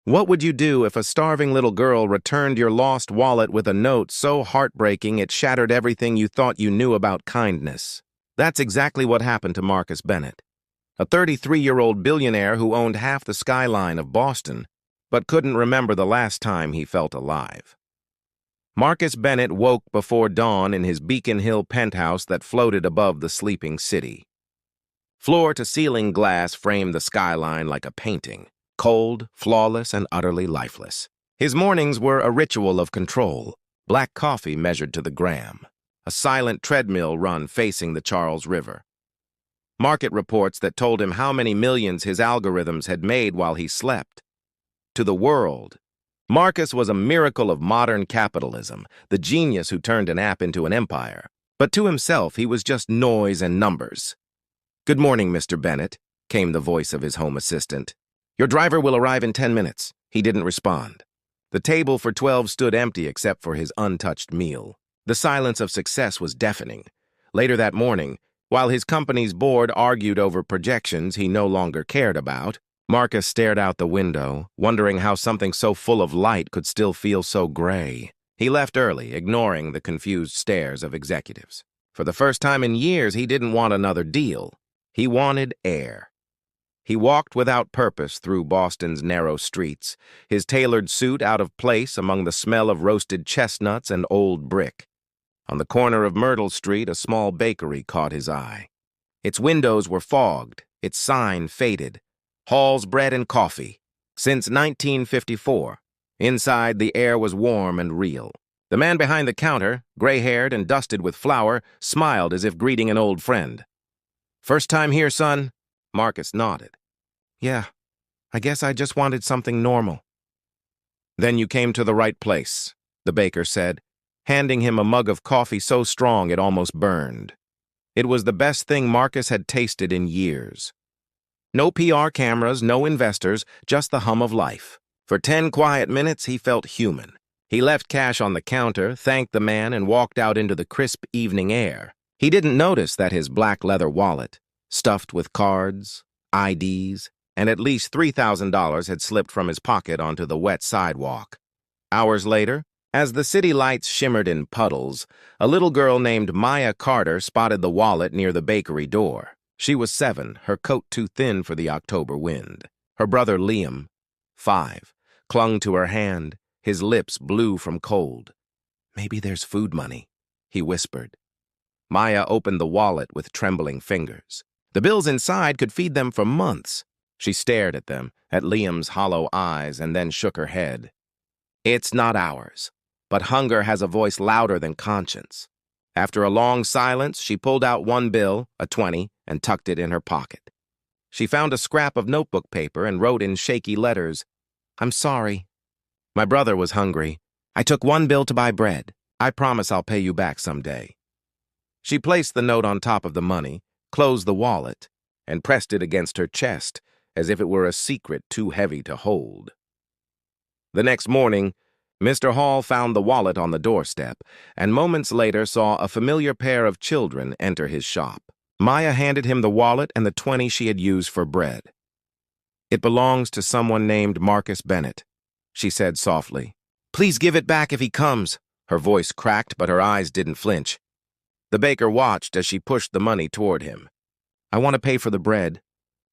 What would you do if a starving little girl returned your lost wallet with a note so heartbreaking it shattered everything you thought you knew about kindness? That's exactly what happened to Marcus Bennett, a 33-year-old billionaire who owned half the skyline of Boston, but couldn't remember the last time he felt alive. Marcus Bennett woke before dawn in his Beacon Hill penthouse that floated above the sleeping city. Floor-to-ceiling glass framed the skyline like a painting, cold, flawless, and utterly lifeless. His mornings were a ritual of control, black coffee measured to the gram, a silent treadmill run facing the Charles River. Market reports that told him how many millions his algorithms had made while he slept. To the world, Marcus was a miracle of modern capitalism, the genius who turned an app into an empire. But to himself, he was just noise and numbers. "Good morning, Mr. Bennett," came the voice of his home assistant. "Your driver will arrive in 10 minutes. He didn't respond. The table for 12 stood empty except for his untouched meal. The silence of success was deafening. Later that morning, while his company's board argued over projections he no longer cared about, Marcus stared out the window, wondering how something so full of light could still feel so gray. He left early, ignoring the confused stares of executives. For the first time in years, he didn't want another deal. He wanted air. He walked without purpose through Boston's narrow streets, his tailored suit out of place among the smell of roasted chestnuts and old brick. On the corner of Myrtle Street, a small bakery caught his eye. Its windows were fogged, its sign faded. Hall's Bread and Coffee. Since 1954. Inside, the air was warm and real. The man behind the counter, gray-haired and dusted with flour, smiled as if greeting an old friend. "First time here, son?" Marcus nodded. "Yeah, I guess I just wanted something normal." "Then you came to the right place," the baker said, handing him a mug of coffee so strong it almost burned. It was the best thing Marcus had tasted in years. No PR cameras, no investors, just the hum of life. For 10 quiet minutes, he felt human. He left cash on the counter, thanked the man, and walked out into the crisp evening air. He didn't notice that his black leather wallet, stuffed with cards, IDs, and at least $3,000 had slipped from his pocket onto the wet sidewalk. Hours later, as the city lights shimmered in puddles, a little girl named Maya Carter spotted the wallet near the bakery door. She was 7, her coat too thin for the October wind. Her brother Liam, 5, clung to her hand, his lips blue from cold. "Maybe there's food money," he whispered. Maya opened the wallet with trembling fingers. The bills inside could feed them for months. She stared at them, at Liam's hollow eyes, and then shook her head. "It's not ours, but hunger has a voice louder than conscience." After a long silence, she pulled out one bill, a 20, and tucked it in her pocket. She found a scrap of notebook paper and wrote in shaky letters, "I'm sorry. My brother was hungry. I took one bill to buy bread. I promise I'll pay you back someday." She placed the note on top of the money, closed the wallet, and pressed it against her chest as if it were a secret too heavy to hold. The next morning, Mr. Hall found the wallet on the doorstep, and moments later saw a familiar pair of children enter his shop. Maya handed him the wallet and the 20 she had used for bread. "It belongs to someone named Marcus Bennett," she said softly. "Please give it back if he comes." Her voice cracked, but her eyes didn't flinch. The baker watched as she pushed the money toward him. "I want to pay for the bread.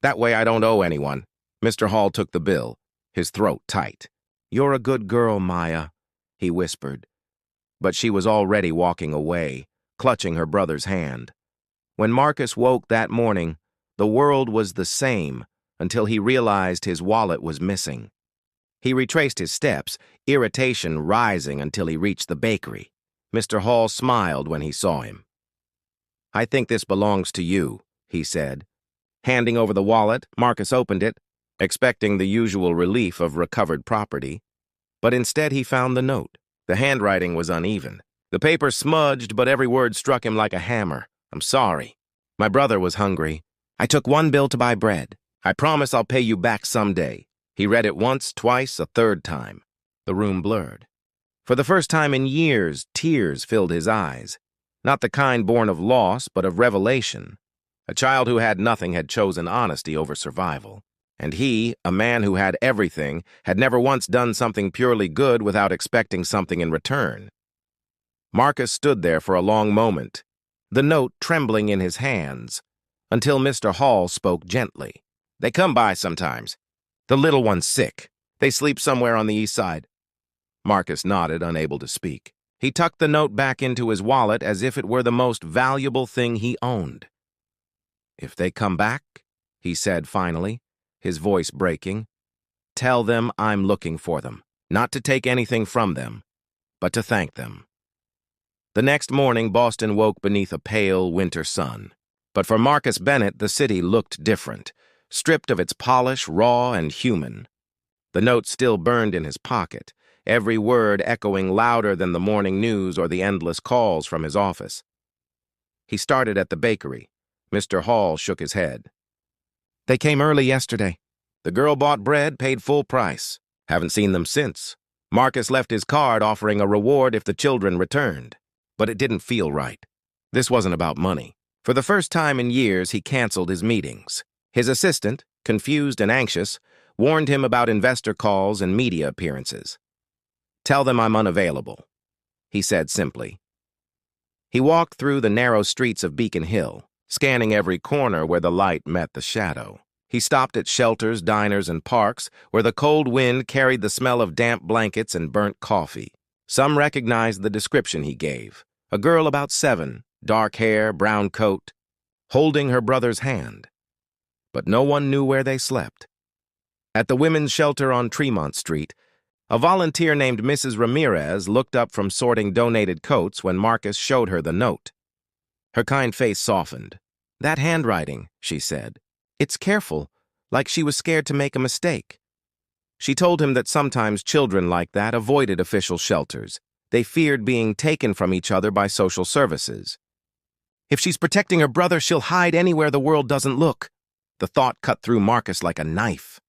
That way I don't owe anyone." Mr. Hall took the bill, his throat tight. "You're a good girl, Maya," he whispered. But she was already walking away, clutching her brother's hand. When Marcus woke that morning, the world was the same until he realized his wallet was missing. He retraced his steps, irritation rising until he reached the bakery. Mr. Hall smiled when he saw him. "I think this belongs to you," he said. Handing over the wallet, Marcus opened it, expecting the usual relief of recovered property. But instead he found the note. The handwriting was uneven. The paper smudged, but every word struck him like a hammer. "I'm sorry. My brother was hungry. I took one bill to buy bread. I promise I'll pay you back someday." He read it once, twice, a third time. The room blurred. For the first time in years, tears filled his eyes. Not the kind born of loss, but of revelation. A child who had nothing had chosen honesty over survival. And he, a man who had everything, had never once done something purely good without expecting something in return. Marcus stood there for a long moment, the note trembling in his hands, until Mr. Hall spoke gently. "They come by sometimes. The little one's sick. They sleep somewhere on the east side." Marcus nodded, unable to speak. He tucked the note back into his wallet as if it were the most valuable thing he owned. "If they come back," he said finally, his voice breaking, "tell them I'm looking for them, not to take anything from them, but to thank them." The next morning, Boston woke beneath a pale winter sun. But for Marcus Bennett, the city looked different, stripped of its polish, raw and human. The note still burned in his pocket, every word echoing louder than the morning news or the endless calls from his office. He started at the bakery. Mr. Hall shook his head. "They came early yesterday. The girl bought bread, paid full price. Haven't seen them since. Marcus left his card offering a reward if the children returned. But it didn't feel right. This wasn't about money. For the first time in years, he canceled his meetings. His assistant, confused and anxious, warned him about investor calls and media appearances. "Tell them I'm unavailable," he said simply. He walked through the narrow streets of Beacon Hill, scanning every corner where the light met the shadow. He stopped at shelters, diners, and parks where the cold wind carried the smell of damp blankets and burnt coffee. Some recognized the description he gave. A girl about 7, dark hair, brown coat, holding her brother's hand. But no one knew where they slept. At the women's shelter on Tremont Street, a volunteer named Mrs. Ramirez looked up from sorting donated coats when Marcus showed her the note. Her kind face softened. "That handwriting," she said. "It's careful, like she was scared to make a mistake." She told him that sometimes children like that avoided official shelters. They feared being taken from each other by social services. "If she's protecting her brother, she'll hide anywhere the world doesn't look." The thought cut through Marcus like a knife.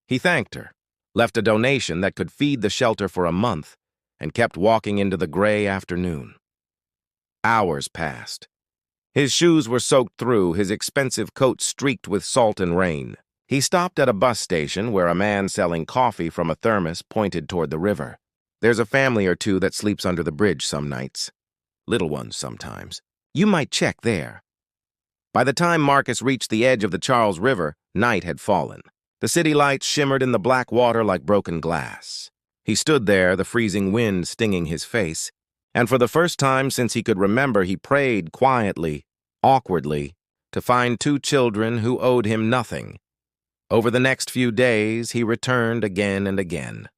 He thanked her, left a donation that could feed the shelter for a month, and kept walking into the gray afternoon. Hours passed. His shoes were soaked through, his expensive coat streaked with salt and rain. He stopped at a bus station where a man selling coffee from a thermos pointed toward the river. "There's a family or two that sleeps under the bridge some nights. Little ones sometimes. You might check there." By the time Marcus reached the edge of the Charles River, night had fallen. The city lights shimmered in the black water like broken glass. He stood there, the freezing wind stinging his face, and for the first time since he could remember, he prayed quietly, awkwardly, to find 2 children who owed him nothing. Over the next few days, he returned again and again.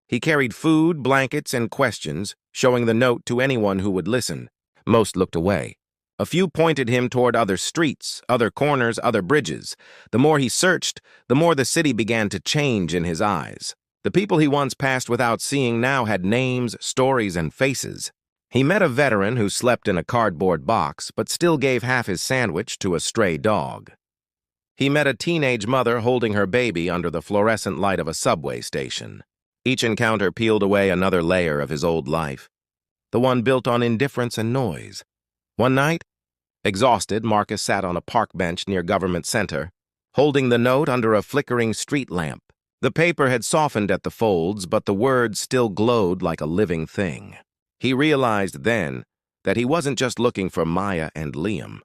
He carried food, blankets, and questions, showing the note to anyone who would listen. Most looked away. A few pointed him toward other streets, other corners, other bridges. The more he searched, the more the city began to change in his eyes. The people he once passed without seeing now had names, stories, and faces. He met a veteran who slept in a cardboard box, but still gave half his sandwich to a stray dog. He met a teenage mother holding her baby under the fluorescent light of a subway station. Each encounter peeled away another layer of his old life, the one built on indifference and noise. One night, exhausted, Marcus sat on a park bench near Government Center, holding the note under a flickering street lamp. The paper had softened at the folds, but the words still glowed like a living thing. He realized then that he wasn't just looking for Maya and Liam.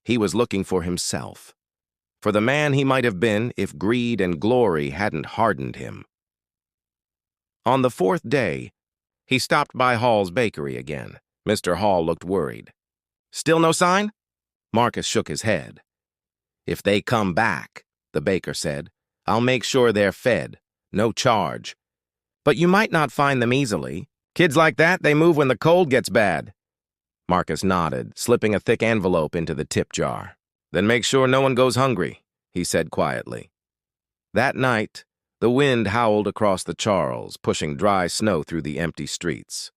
He was looking for himself, for the man he might have been if greed and glory hadn't hardened him. On the 4th day, he stopped by Hall's bakery again. Mr. Hall looked worried. "Still no sign?" Marcus shook his head. "If they come back," the baker said, "I'll make sure they're fed. No charge. But you might not find them easily. Kids like that, they move when the cold gets bad." Marcus nodded, slipping a thick envelope into the tip jar. "Then make sure no one goes hungry," he said quietly. That night, the wind howled across the Charles, pushing dry snow through the empty streets.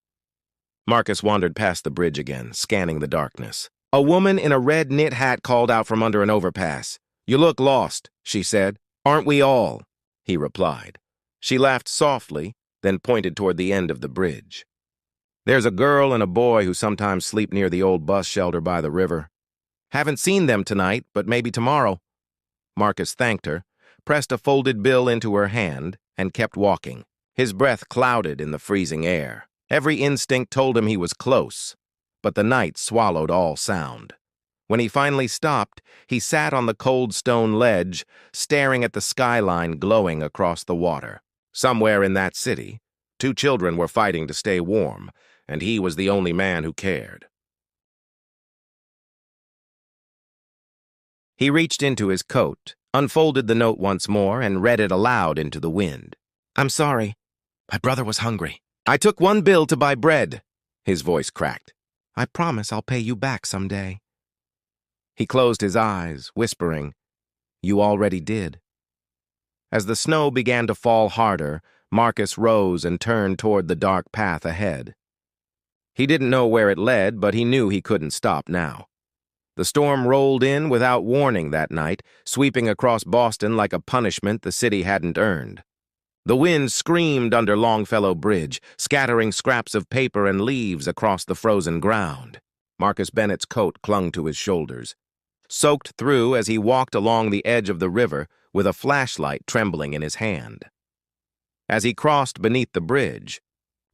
Marcus wandered past the bridge again, scanning the darkness. A woman in a red knit hat called out from under an overpass. "You look lost," she said. "Aren't we all?" he replied. She laughed softly, then pointed toward the end of the bridge. "There's a girl and a boy who sometimes sleep near the old bus shelter by the river. Haven't seen them tonight, but maybe tomorrow." Marcus thanked her, pressed a folded bill into her hand, and kept walking. His breath clouded in the freezing air. Every instinct told him he was close, but the night swallowed all sound. When he finally stopped, he sat on the cold stone ledge, staring at the skyline glowing across the water. Somewhere in that city, 2 children were fighting to stay warm, and he was the only man who cared. He reached into his coat, unfolded the note once more, and read it aloud into the wind. "I'm sorry. My brother was hungry. I took 1 bill to buy bread." His voice cracked. "I promise I'll pay you back someday." He closed his eyes, whispering, "You already did." As the snow began to fall harder, Marcus rose and turned toward the dark path ahead. He didn't know where it led, but he knew he couldn't stop now. The storm rolled in without warning that night, sweeping across Boston like a punishment the city hadn't earned. The wind screamed under Longfellow Bridge, scattering scraps of paper and leaves across the frozen ground. Marcus Bennett's coat clung to his shoulders, soaked through as he walked along the edge of the river with a flashlight trembling in his hand. As he crossed beneath the bridge,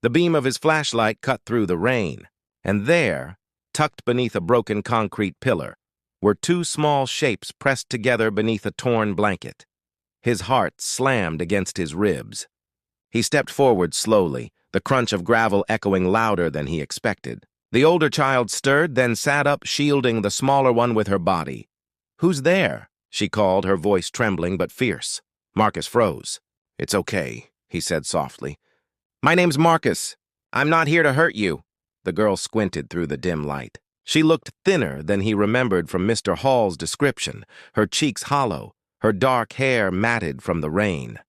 the beam of his flashlight cut through the rain, and there, tucked beneath a broken concrete pillar, were 2 small shapes pressed together beneath a torn blanket. His heart slammed against his ribs. He stepped forward slowly, the crunch of gravel echoing louder than he expected. The older child stirred, then sat up, shielding the smaller one with her body. "Who's there?" she called, her voice trembling but fierce. Marcus froze. "It's okay," he said softly. "My name's Marcus. I'm not here to hurt you." The girl squinted through the dim light. She looked thinner than he remembered from Mr. Hall's description, her cheeks hollow, her dark hair matted from the rain.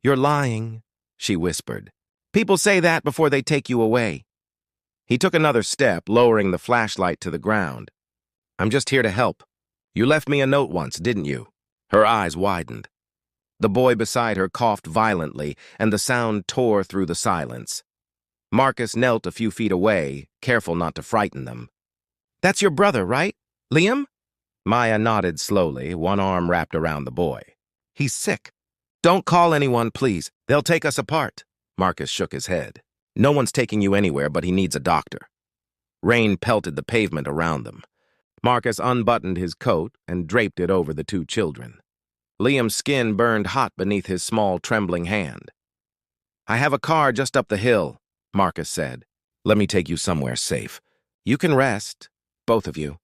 "You're lying," she whispered. "People say that before they take you away." He took another step, lowering the flashlight to the ground. "I'm just here to help. You left me a note once, didn't you?" Her eyes widened. The boy beside her coughed violently, and the sound tore through the silence. Marcus knelt a few feet away, careful not to frighten them. "That's your brother, right? Liam?" Maya nodded slowly, one arm wrapped around the boy. "He's sick. Don't call anyone, please. They'll take us apart." Marcus shook his head. "No one's taking you anywhere, but he needs a doctor." Rain pelted the pavement around them. Marcus unbuttoned his coat and draped it over the 2 children. Liam's skin burned hot beneath his small, trembling hand. "I have a car just up the hill," Marcus said. "Let me take you somewhere safe. You can rest, both of you."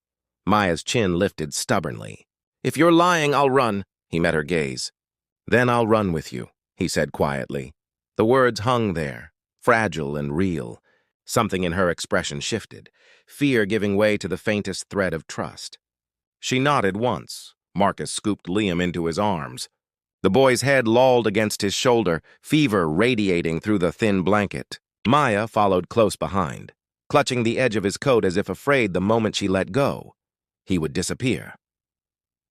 Maya's chin lifted stubbornly. "If you're lying, I'll run." He met her gaze. "Then I'll run with you," he said quietly. The words hung there, fragile and real. Something in her expression shifted, fear giving way to the faintest thread of trust. She nodded once. Marcus scooped Liam into his arms. The boy's head lolled against his shoulder, fever radiating through the thin blanket. Maya followed close behind, clutching the edge of his coat as if afraid the moment she let go, he would disappear.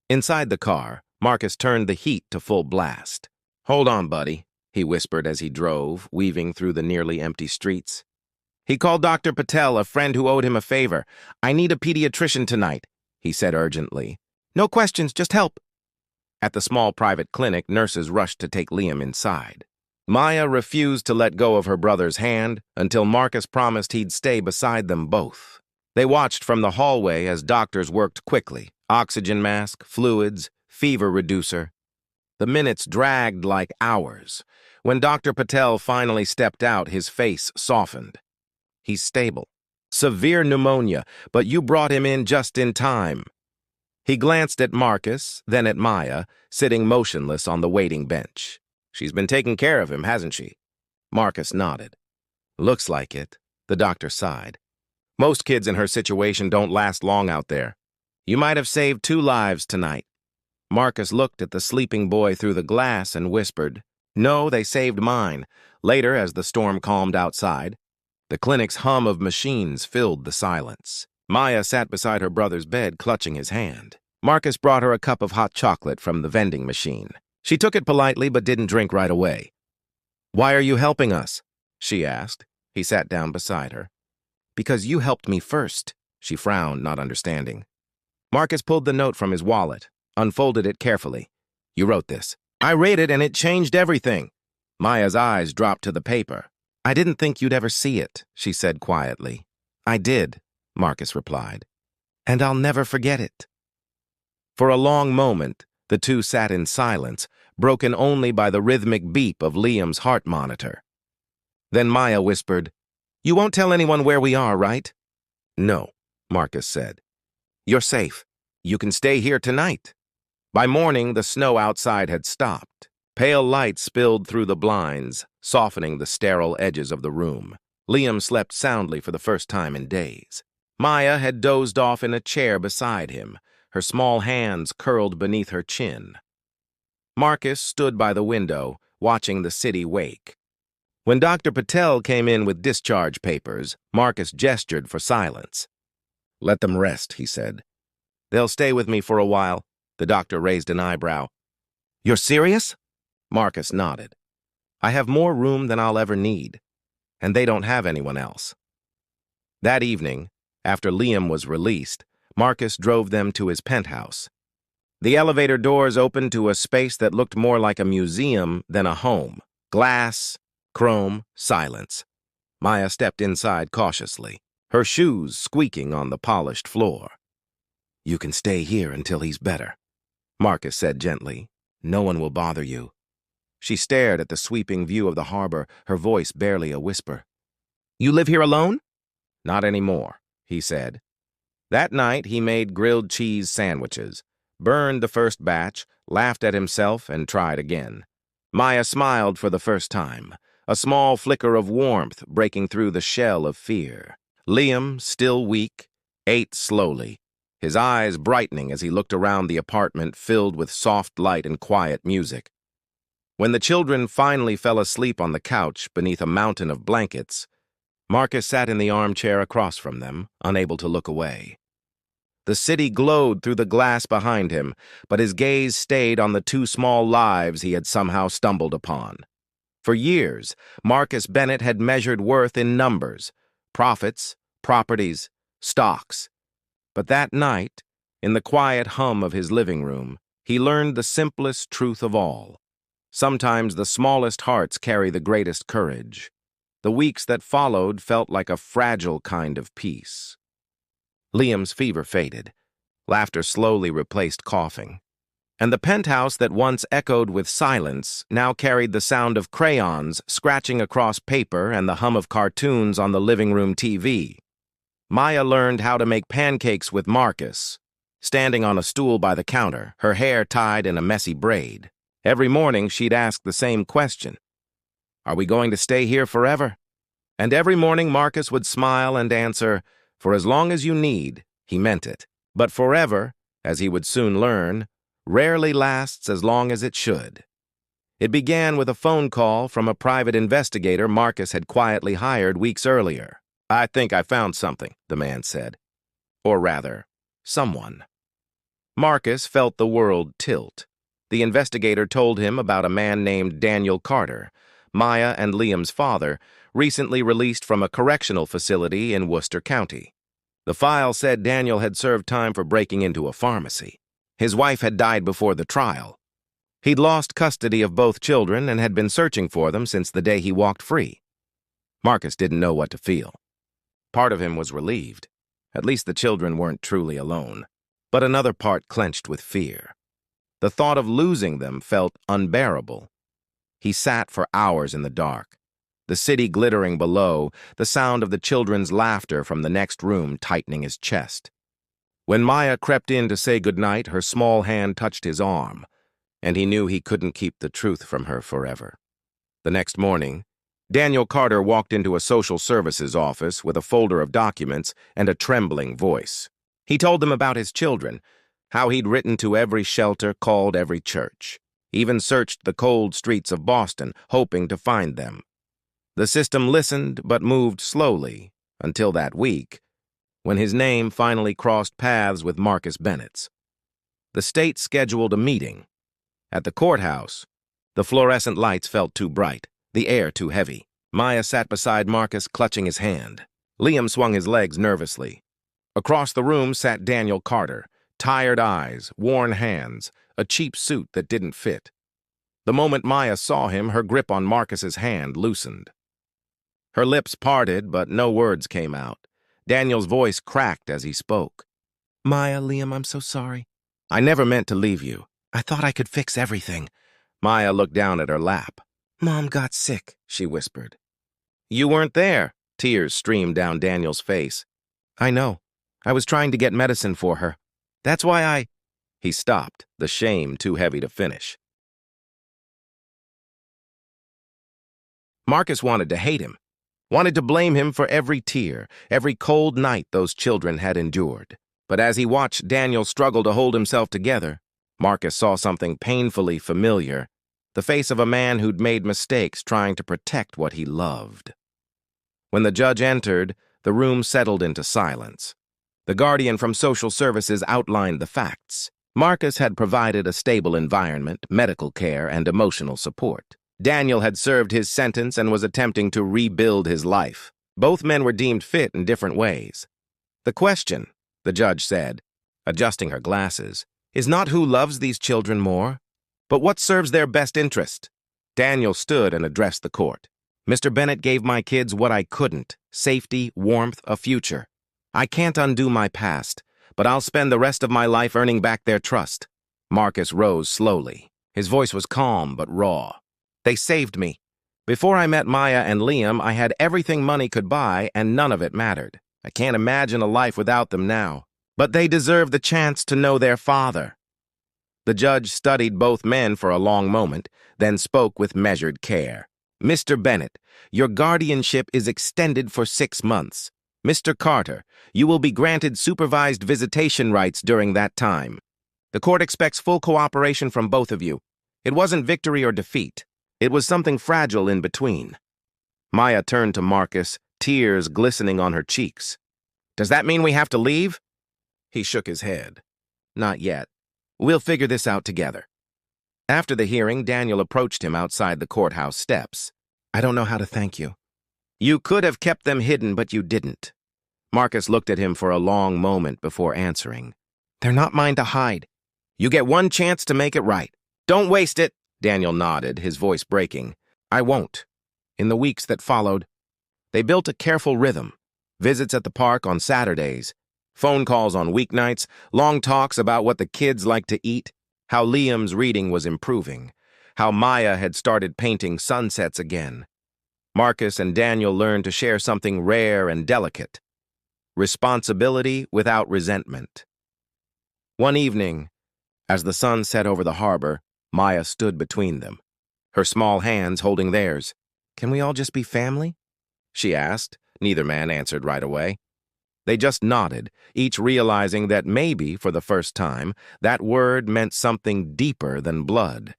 Inside the car, Marcus turned the heat to full blast. "Hold on, buddy," he whispered as he drove, weaving through the nearly empty streets. He called Dr. Patel, a friend who owed him a favor. "I need a pediatrician tonight," he said urgently. "No questions, just help." At the small private clinic, nurses rushed to take Liam inside. Maya refused to let go of her brother's hand until Marcus promised he'd stay beside them both. They watched from the hallway as doctors worked quickly. Oxygen mask, fluids, fever reducer. The minutes dragged like hours. When Dr. Patel finally stepped out, his face softened. "He's stable. Severe pneumonia, but you brought him in just in time." He glanced at Marcus, then at Maya, sitting motionless on the waiting bench. "She's been taking care of him, hasn't she?" Marcus nodded. "Looks like it," the doctor sighed. "Most kids in her situation don't last long out there. You might have saved 2 lives tonight." Marcus looked at the sleeping boy through the glass and whispered, "No, they saved mine." Later, as the storm calmed outside, the clinic's hum of machines filled the silence. Maya sat beside her brother's bed, clutching his hand. Marcus brought her a cup of hot chocolate from the vending machine. She took it politely but didn't drink right away. "Why are you helping us?" she asked. He sat down beside her. "Because you helped me first," she frowned, not understanding. Marcus pulled the note from his wallet, unfolded it carefully. You wrote this. I read it and it changed everything. Maya's eyes dropped to the paper. I didn't think you'd ever see it, she said quietly. I did, Marcus replied. And I'll never forget it. For a long moment, the two sat in silence, broken only by the rhythmic beep of Liam's heart monitor. Then Maya whispered, You won't tell anyone where we are, right? No, Marcus said. You're safe. You can stay here tonight. By morning, the snow outside had stopped. Pale light spilled through the blinds, softening the sterile edges of the room. Liam slept soundly for the first time in days. Maya had dozed off in a chair beside him, her small hands curled beneath her chin. Marcus stood by the window, watching the city wake. When Dr. Patel came in with discharge papers, Marcus gestured for silence. Let them rest, he said. They'll stay with me for a while. The doctor raised an eyebrow. You're serious? Marcus nodded. I have more room than I'll ever need, and they don't have anyone else. That evening, after Liam was released, Marcus drove them to his penthouse. The elevator doors opened to a space that looked more like a museum than a home. Glass, chrome, silence. Maya stepped inside cautiously, her shoes squeaking on the polished floor. You can stay here until he's better, Marcus said gently. No one will bother you. She stared at the sweeping view of the harbor, her voice barely a whisper. You live here alone? Not anymore, he said. That night he made grilled cheese sandwiches, burned the first batch, laughed at himself, and tried again. Maya smiled for the first time, a small flicker of warmth breaking through the shell of fear. Liam, still weak, ate slowly, his eyes brightening as he looked around the apartment filled with soft light and quiet music. When the children finally fell asleep on the couch beneath a mountain of blankets, Marcus sat in the armchair across from them, unable to look away. The city glowed through the glass behind him, but his gaze stayed on the two small lives he had somehow stumbled upon. For years, Marcus Bennett had measured worth in numbers, profits, properties, stocks. But that night, in the quiet hum of his living room, he learned the simplest truth of all. Sometimes the smallest hearts carry the greatest courage. The weeks that followed felt like a fragile kind of peace. Liam's fever faded. Laughter slowly replaced coughing. And the penthouse that once echoed with silence now carried the sound of crayons scratching across paper and the hum of cartoons on the living room TV. Maya learned how to make pancakes with Marcus, standing on a stool by the counter, her hair tied in a messy braid. Every morning she'd ask the same question. Are we going to stay here forever? And every morning Marcus would smile and answer, for as long as you need, he meant it. But forever, as he would soon learn, rarely lasts as long as it should. It began with a phone call from a private investigator Marcus had quietly hired weeks earlier. I think I found something, the man said. Or rather, someone. Marcus felt the world tilt. The investigator told him about a man named Daniel Carter, Maya and Liam's father, recently released from a correctional facility in Worcester County. The file said Daniel had served time for breaking into a pharmacy. His wife had died before the trial. He'd lost custody of both children and had been searching for them since the day he walked free. Marcus didn't know what to feel. Part of him was relieved. At least the children weren't truly alone. But another part clenched with fear. The thought of losing them felt unbearable. He sat for hours in the dark, the city glittering below, the sound of the children's laughter from the next room tightening his chest. When Maya crept in to say goodnight, her small hand touched his arm, and he knew he couldn't keep the truth from her forever. The next morning, Daniel Carter walked into a social services office with a folder of documents and a trembling voice. He told them about his children, how he'd written to every shelter, called every church, even searched the cold streets of Boston, hoping to find them. The system listened but moved slowly until that week, when his name finally crossed paths with Marcus Bennett's. The state scheduled a meeting. At the courthouse, the fluorescent lights felt too bright, the air too heavy. Maya sat beside Marcus, clutching his hand. Liam swung his legs nervously. Across the room sat Daniel Carter, Tired eyes, worn hands, a cheap suit that didn't fit. The moment Maya saw him, her grip on Marcus's hand loosened. Her lips parted, but no words came out. Daniel's voice cracked as he spoke. "Maya, Liam, I'm so sorry. I never meant to leave you. I thought I could fix everything." Maya looked down at her lap. "Mom got sick," she whispered. "You weren't there." Tears streamed down Daniel's face. "I know. I was trying to get medicine for her. That's why I—" He stopped, the shame too heavy to finish. Marcus wanted to hate him, wanted to blame him for every tear, every cold night those children had endured. But as he watched Daniel struggle to hold himself together, Marcus saw something painfully familiar, the face of a man who'd made mistakes trying to protect what he loved. When the judge entered, the room settled into silence. The guardian from social services outlined the facts. Marcus had provided a stable environment, medical care, and emotional support. Daniel had served his sentence and was attempting to rebuild his life. Both men were deemed fit in different ways. The question, the judge said, adjusting her glasses, is not who loves these children more, but what serves their best interest. Daniel stood and addressed the court. "Mr. Bennett gave my kids what I couldn't: safety, warmth, a future. I can't undo my past, but I'll spend the rest of my life earning back their trust." Marcus rose slowly. His voice was calm but raw. "They saved me. Before I met Maya and Liam, I had everything money could buy, and none of it mattered. I can't imagine a life without them now. But they deserve the chance to know their father." The judge studied both men for a long moment, then spoke with measured care. "Mr. Bennett, your guardianship is extended for 6 months. Mr. Carter, you will be granted supervised visitation rights during that time. The court expects full cooperation from both of you. It wasn't victory or defeat. It was something fragile in between." Maya turned to Marcus, tears glistening on her cheeks. "Does that mean we have to leave?" He shook his head. "Not yet. We'll figure this out together." After the hearing, Daniel approached him outside the courthouse steps. "I don't know how to thank you." "You could have kept them hidden, but you didn't." Marcus looked at him for a long moment before answering. "They're not mine to hide. You get one chance to make it right. Don't waste it." Daniel nodded, his voice breaking. "I won't." In the weeks that followed, they built a careful rhythm. Visits at the park on Saturdays, phone calls on weeknights, long talks about what the kids liked to eat, how Liam's reading was improving, how Maya had started painting sunsets again. Marcus and Daniel learned to share something rare and delicate: responsibility without resentment. One evening, as the sun set over the harbor, Maya stood between them, her small hands holding theirs. "Can we all just be family?" she asked. Neither man answered right away. They just nodded, each realizing that maybe, for the first time, that word meant something deeper than blood.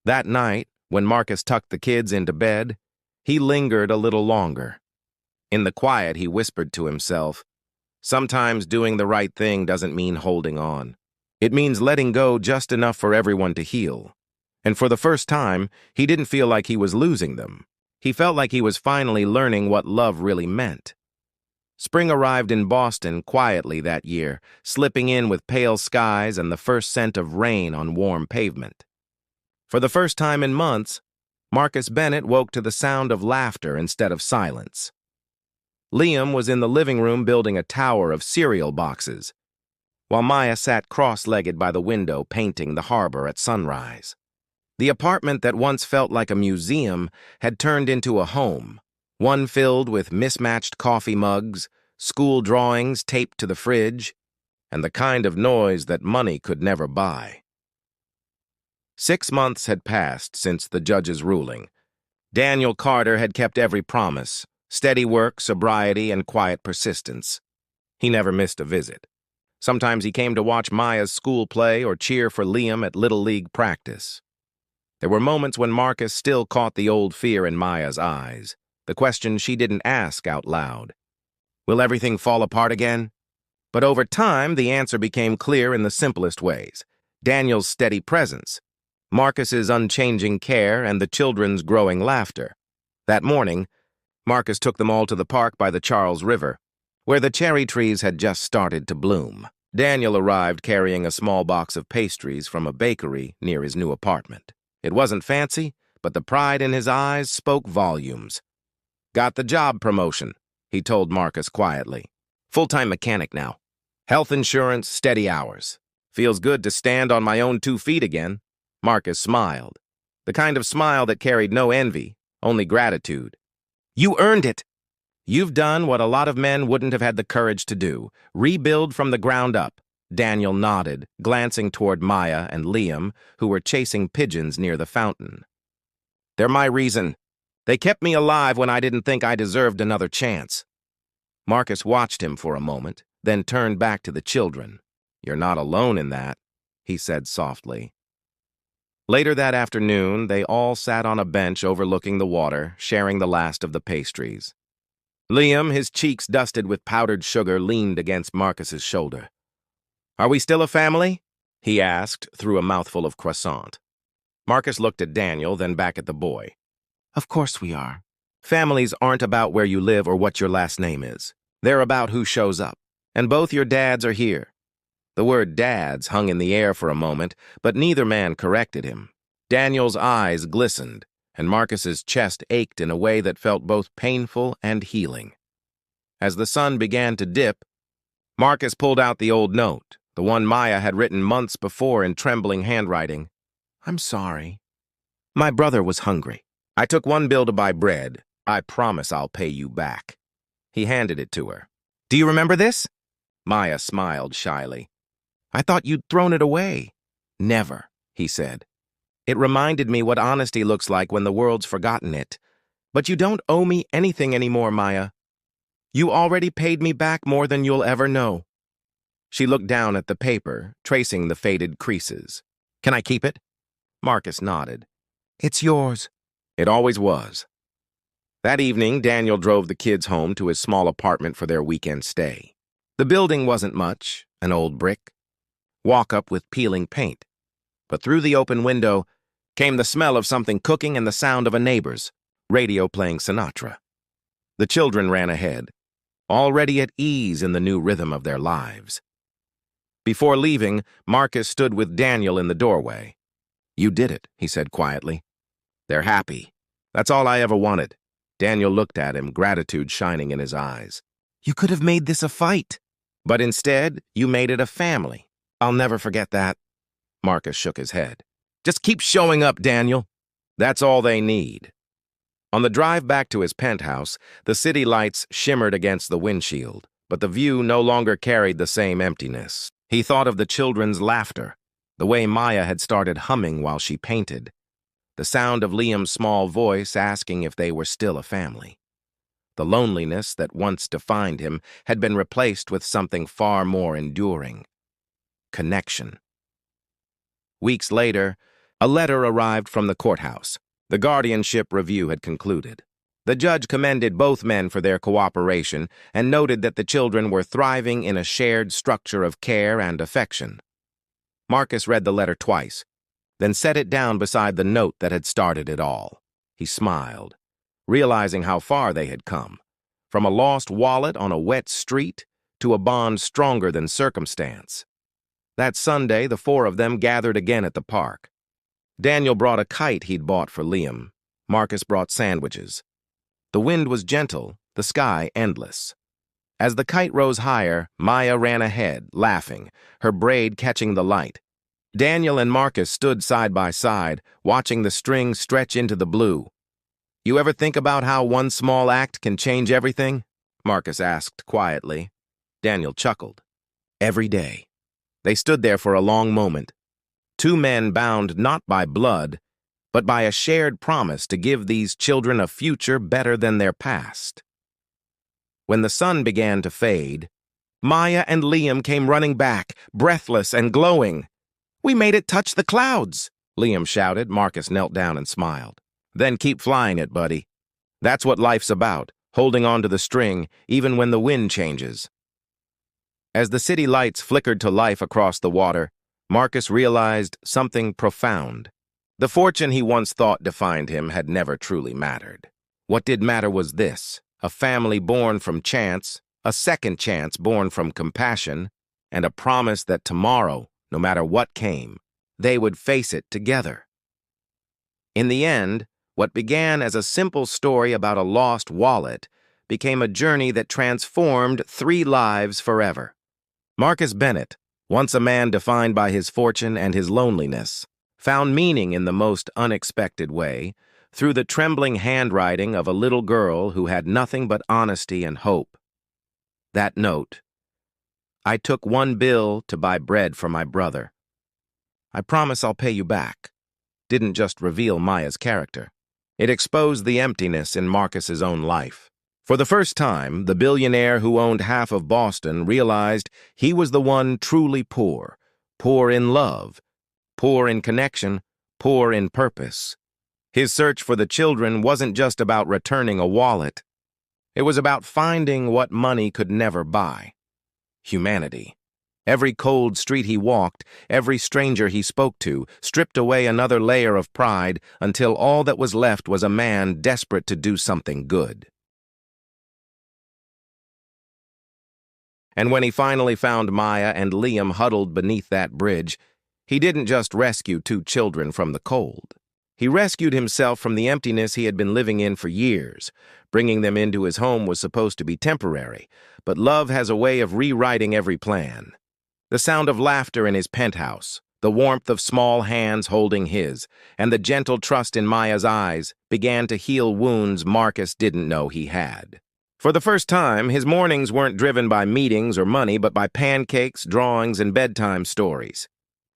That night, when Marcus tucked the kids into bed, he lingered a little longer. In the quiet, he whispered to himself, "Sometimes doing the right thing doesn't mean holding on. It means letting go just enough for everyone to heal." And for the first time, he didn't feel like he was losing them. He felt like he was finally learning what love really meant. Spring arrived in Boston quietly that year, slipping in with pale skies and the first scent of rain on warm pavement. For the first time in months, Marcus Bennett woke to the sound of laughter instead of silence. Liam was in the living room building a tower of cereal boxes, while Maya sat cross-legged by the window painting the harbor at sunrise. The apartment that once felt like a museum had turned into a home, one filled with mismatched coffee mugs, school drawings taped to the fridge, and the kind of noise that money could never buy. 6 months had passed since the judge's ruling. Daniel Carter had kept every promise: steady work, sobriety, and quiet persistence. He never missed a visit. Sometimes he came to watch Maya's school play or cheer for Liam at Little League practice. There were moments when Marcus still caught the old fear in Maya's eyes, the question she didn't ask out loud. Will everything fall apart again? But over time, the answer became clear in the simplest ways: Daniel's steady presence, Marcus's unchanging care, and the children's growing laughter. That morning, Marcus took them all to the park by the Charles River, where the cherry trees had just started to bloom. Daniel arrived carrying a small box of pastries from a bakery near his new apartment. It wasn't fancy, but the pride in his eyes spoke volumes. "Got the job promotion," he told Marcus quietly. "Full-time mechanic now. Health insurance, steady hours. Feels good to stand on my own 2 feet again." Marcus smiled. The kind of smile that carried no envy, only gratitude. "You earned it. You've done what a lot of men wouldn't have had the courage to do. Rebuild from the ground up." Daniel nodded, glancing toward Maya and Liam, who were chasing pigeons near the fountain. "They're my reason. They kept me alive when I didn't think I deserved another chance." Marcus watched him for a moment, then turned back to the children. "You're not alone in that," he said softly. Later that afternoon, they all sat on a bench overlooking the water, sharing the last of the pastries. Liam, his cheeks dusted with powdered sugar, leaned against Marcus's shoulder. "Are we still a family?" he asked through a mouthful of croissant. Marcus looked at Daniel, then back at the boy. "Of course we are. Families aren't about where you live or what your last name is. They're about who shows up. And both your dads are here." The word dads hung in the air for a moment, but neither man corrected him. Daniel's eyes glistened, and Marcus's chest ached in a way that felt both painful and healing. As the sun began to dip, Marcus pulled out the old note, the one Maya had written months before in trembling handwriting. "I'm sorry. My brother was hungry. I took 1 bill to buy bread. I promise I'll pay you back." He handed it to her. "Do you remember this?" Maya smiled shyly. "I thought you'd thrown it away." "Never," he said. "It reminded me what honesty looks like when the world's forgotten it. But you don't owe me anything anymore, Maya. You already paid me back more than you'll ever know." She looked down at the paper, tracing the faded creases. "Can I keep it?" Marcus nodded. "It's yours." It always was. That evening, Daniel drove the kids home to his small apartment for their weekend stay. The building wasn't much, an old brick, walk-up with peeling paint. But through the open window came the smell of something cooking and the sound of a neighbor's radio playing Sinatra. The children ran ahead, already at ease in the new rhythm of their lives. Before leaving, Marcus stood with Daniel in the doorway. "You did it," he said quietly. "They're happy. That's all I ever wanted." Daniel looked at him, gratitude shining in his eyes. "You could have made this a fight. But instead, you made it a family. I'll never forget that." Marcus shook his head. "Just keep showing up, Daniel. That's all they need." On the drive back to his penthouse, the city lights shimmered against the windshield, but the view no longer carried the same emptiness. He thought of the children's laughter, the way Maya had started humming while she painted, the sound of Liam's small voice asking if they were still a family. The loneliness that once defined him had been replaced with something far more enduring: connection. Weeks later, a letter arrived from the courthouse. The guardianship review had concluded. The judge commended both men for their cooperation and noted that the children were thriving in a shared structure of care and affection. Marcus read the letter twice, then set it down beside the note that had started it all. He smiled, realizing how far they had come, from a lost wallet on a wet street to a bond stronger than circumstance. That Sunday, the 4 of them gathered again at the park. Daniel brought a kite he'd bought for Liam. Marcus brought sandwiches. The wind was gentle, the sky endless. As the kite rose higher, Maya ran ahead, laughing, her braid catching the light. Daniel and Marcus stood side by side, watching the string stretch into the blue. "You ever think about how one small act can change everything?" Marcus asked quietly. Daniel chuckled. "Every day." They stood there for a long moment. 2 men bound not by blood, but by a shared promise to give these children a future better than their past. When the sun began to fade, Maya and Liam came running back, breathless and glowing. "We made it touch the clouds," Liam shouted. Marcus knelt down and smiled. "Then keep flying it, buddy. That's what life's about, holding on to the string, even when the wind changes." As the city lights flickered to life across the water, Marcus realized something profound. The fortune he once thought defined him had never truly mattered. What did matter was this: a family born from chance, a second chance born from compassion, and a promise that tomorrow, no matter what came, they would face it together. In the end, what began as a simple story about a lost wallet became a journey that transformed 3 lives forever. Marcus Bennett, once a man defined by his fortune and his loneliness, found meaning in the most unexpected way through the trembling handwriting of a little girl who had nothing but honesty and hope. That note: "I took 1 bill to buy bread for my brother. I promise I'll pay you back," didn't just reveal Maya's character. It exposed the emptiness in Marcus's own life. For the first time, the billionaire who owned half of Boston realized he was the one truly poor, poor in love, poor in connection, poor in purpose. His search for the children wasn't just about returning a wallet. It was about finding what money could never buy: humanity. Every cold street he walked, every stranger he spoke to, stripped away another layer of pride until all that was left was a man desperate to do something good. And when he finally found Maya and Liam huddled beneath that bridge, he didn't just rescue 2 children from the cold. He rescued himself from the emptiness he had been living in for years. Bringing them into his home was supposed to be temporary, but love has a way of rewriting every plan. The sound of laughter in his penthouse, the warmth of small hands holding his, and the gentle trust in Maya's eyes began to heal wounds Marcus didn't know he had. For the first time, his mornings weren't driven by meetings or money, but by pancakes, drawings, and bedtime stories.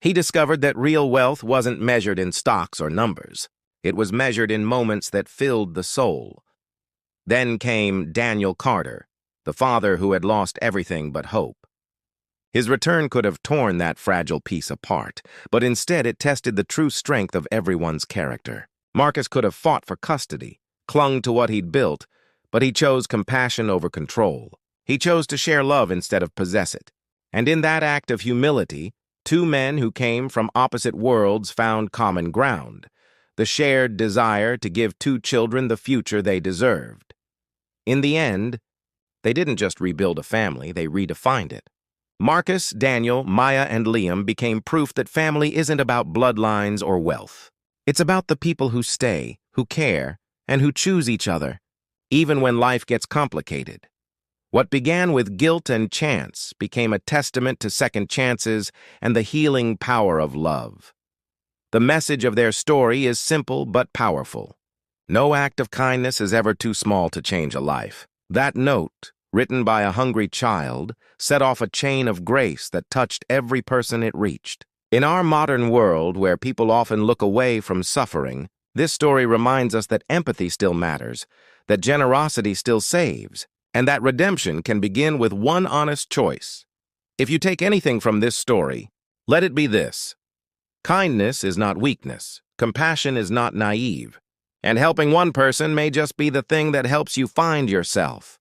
He discovered that real wealth wasn't measured in stocks or numbers. It was measured in moments that filled the soul. Then came Daniel Carter, the father who had lost everything but hope. His return could have torn that fragile piece apart, but instead it tested the true strength of everyone's character. Marcus could have fought for custody, clung to what he'd built, but he chose compassion over control. He chose to share love instead of possess it. And in that act of humility, 2 men who came from opposite worlds found common ground: the shared desire to give 2 children the future they deserved. In the end, they didn't just rebuild a family, they redefined it. Marcus, Daniel, Maya, and Liam became proof that family isn't about bloodlines or wealth. It's about the people who stay, who care, and who choose each other, even when life gets complicated. What began with guilt and chance became a testament to second chances and the healing power of love. The message of their story is simple but powerful. No act of kindness is ever too small to change a life. That note, written by a hungry child, set off a chain of grace that touched every person it reached. In our modern world, where people often look away from suffering, this story reminds us that empathy still matters, that generosity still saves, and that redemption can begin with one honest choice. If you take anything from this story, let it be this: kindness is not weakness, compassion is not naive, and helping one person may just be the thing that helps you find yourself.